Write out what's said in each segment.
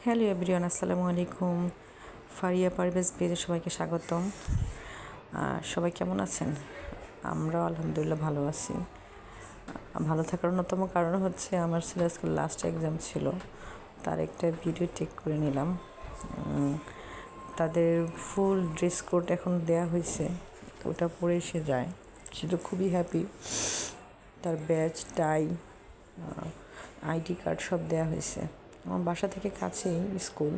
Hello everyone, আসসালামু আলাইকুম। ফারিয়া পারভেজ পেজে সবাইকে স্বাগতম। সবাই কেমন আছেন? আমরাও আলহামদুলিল্লাহ ভালো আছি। ভালো থাকার অন্যতম কারণ হচ্ছে আমার ছেলের আজকে লাস্ট এক্সাম ছিল, তার একটা ভিডিও টেক করে নিলাম। তাদের ফুল ড্রেস কোড এখন দেয়া হয়েছে, তো ওটা পরে সে যায়, সে তো খুবই হ্যাপি। তার ব্যাজ, টাই, আইডি কার্ড সব দেওয়া হয়েছে। আমার বাসা থেকে কাছেই স্কুল,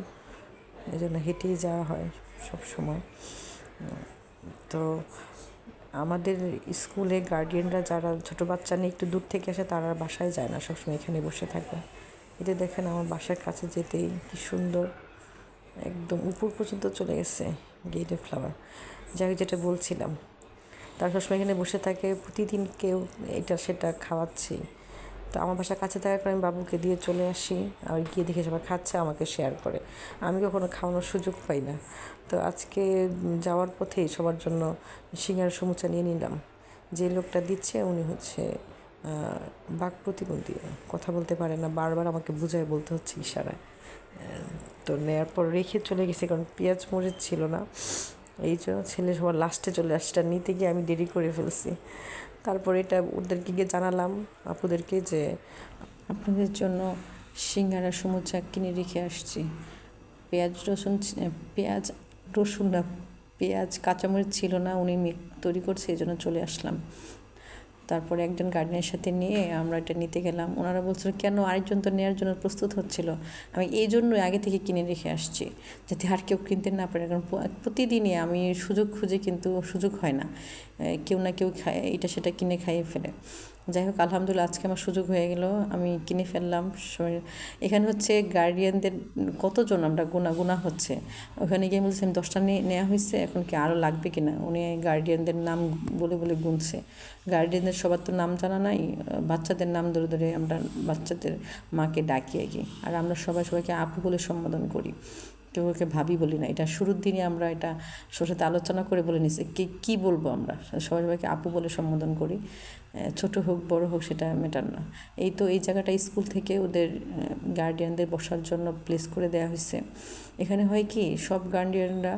এই জন্য হেঁটেই যাওয়া হয় সব সময়। তো আমাদের স্কুলে গার্ডিয়ানরা যারা ছোটো বাচ্চা নিয়ে একটু দূর থেকে আসে তারা বাসায় যায় না, সবসময় এখানে বসে থাকে। এটা দেখেন আমার বাসার কাছে যেতেই কি সুন্দর, একদম উপর পর্যন্ত চলে গেছে গেটে ফ্লাওয়ার। যাই যেটা বলছিলাম, তারা সবসময় এখানে বসে থাকে, প্রতিদিন কেউ এটা সেটা খাওয়াচ্ছি। তো আমার বাসার কাছে থাকার কারণে আমি বাবুকে দিয়ে চলে আসি, আর গিয়ে দেখে সবাই খাচ্ছে, আমাকে শেয়ার করে। আমি কখনো খাওয়ানোর সুযোগ পাই না। তো আজকে যাওয়ার পথেই সবার জন্য সিঙ্গারা সমুচা নিয়ে নিলাম। যে লোকটা দিচ্ছে উনি হচ্ছে বাক প্রতিবন্ধী, কথা বলতে পারে না, বারবার আমাকে বুঝায় বলতে হচ্ছে ইশারায়। তো নেওয়ার পর রেখে চলে গেছে, কারণ পেঁয়াজ মরিচ ছিল না, এই জন্য ছেলে সবার লাস্টে চলে আসছে। নিতে গিয়ে আমি দেরি করে ফেলছি। তারপর এটা ওদেরকে গিয়ে জানালাম, আপুদেরকে, যে আপনাদের জন্য সিঙ্গারা সমুচা কিনে রেখে আসছি। পেঁয়াজ কাঁচামরিচ ছিল না, উনি তৈরি করছে, এই জন্য চলে আসলাম। তারপরে একজন গার্ডেনের সাথে নিয়ে আমরা এটা নিতে গেলাম। ওনারা বলছিল কেন, আরেকজন তো নেওয়ার জন্য প্রস্তুত হচ্ছিল। আমি এই জন্যই আগে থেকে কিনে রেখে আসছি, যাতে আর কেউ কিনতে না পারে। কারণ প্রতিদিনই আমি সুযোগ খুঁজে, কিন্তু সুযোগ হয় না, কেউ না কেউ খায়, এটা সেটা কিনে খাইয়ে ফেলে। যাই হোক, আলহামদুলিল্লাহ আজকে আমার সুযোগ হয়ে গেল, আমি কিনে ফেললাম। এখানে হচ্ছে গার্ডিয়ানদের কতজন আমরা গোনা হচ্ছে। ওখানে গিয়ে বলছেন 10টা নেওয়া হয়েছে, এখন কি আরও লাগবে কিনা। উনি গার্ডিয়ানদের নাম বলে বলে গুনছে। গার্ডিয়ানদের সবার তো নাম জানা নাই, বাচ্চাদের নাম ধরে ধরে আমরা বাচ্চাদের মাকে ডাকি আগে। আর আমরা সবাইকে আপু বলে সম্বোধন করি, কেউ ওকে ভাবি বলি না। এটা শুরুর দিনে আমরা এটা সবার সাথে আলোচনা করে বলে নিছি কী বলবো। আমরা সবাইকে আপু বলে সম্বোধন করি, ছোট হোক বড় হোক সেটা ম্যাটার না। এই তো এই জায়গাটা স্কুল থেকে ওদের গার্ডিয়ানদের বসার জন্য প্লেস করে দেওয়া হয়েছে। এখানে হয় কি, সব গার্ডিয়ানরা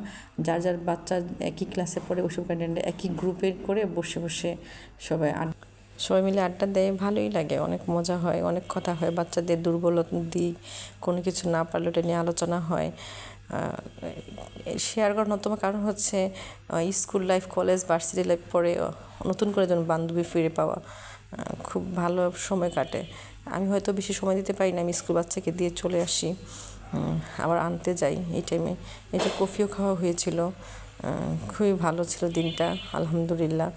যার যার বাচ্চা একই ক্লাসে পড়ে, ওসব গার্ডিয়ানরা একই গ্রুপের করে বসে বসে সবাই মিলে আড্ডা দেয়, ভালোই লাগে, অনেক মজা হয়, অনেক কথা হয়। বাচ্চাদের দুর্বলতা দিক, কোনো কিছু না পারলে ওটা নিয়ে আলোচনা হয়। শেয়ার করার অন্যতম কারণ হচ্ছে school life, college, varsity life পরে নতুন করে যেন বান্ধবী ফিরে পাওয়া, খুব ভালো সময় কাটে। আমি হয়তো বেশি সময় দিতে পারি না, আমি স্কুল বাচ্চাকে দিয়ে চলে আসি, আবার আনতে যাই এই টাইমে। এটা কফিও খাওয়া হয়েছিল, খুবই ভালো ছিল দিনটা আলহামদুলিল্লাহ।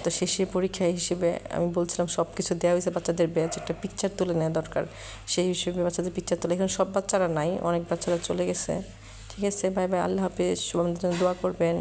তো শেষে পরীক্ষা হিসেবে আমি বলছিলাম সব কিছু দেওয়া হয়েছে, বাচ্চাদের ব্যাচ একটা পিকচার তুলে নেওয়া দরকার, সেই হিসেবে বাচ্চাদের পিকচার তুলে। এখানে সব বাচ্চারা নাই, অনেক বাচ্চারা চলে গেছে। ঠিক আছে, বাই বাই, আল্লাহ হাফেজ, সবার জন্য দোয়া করবেন।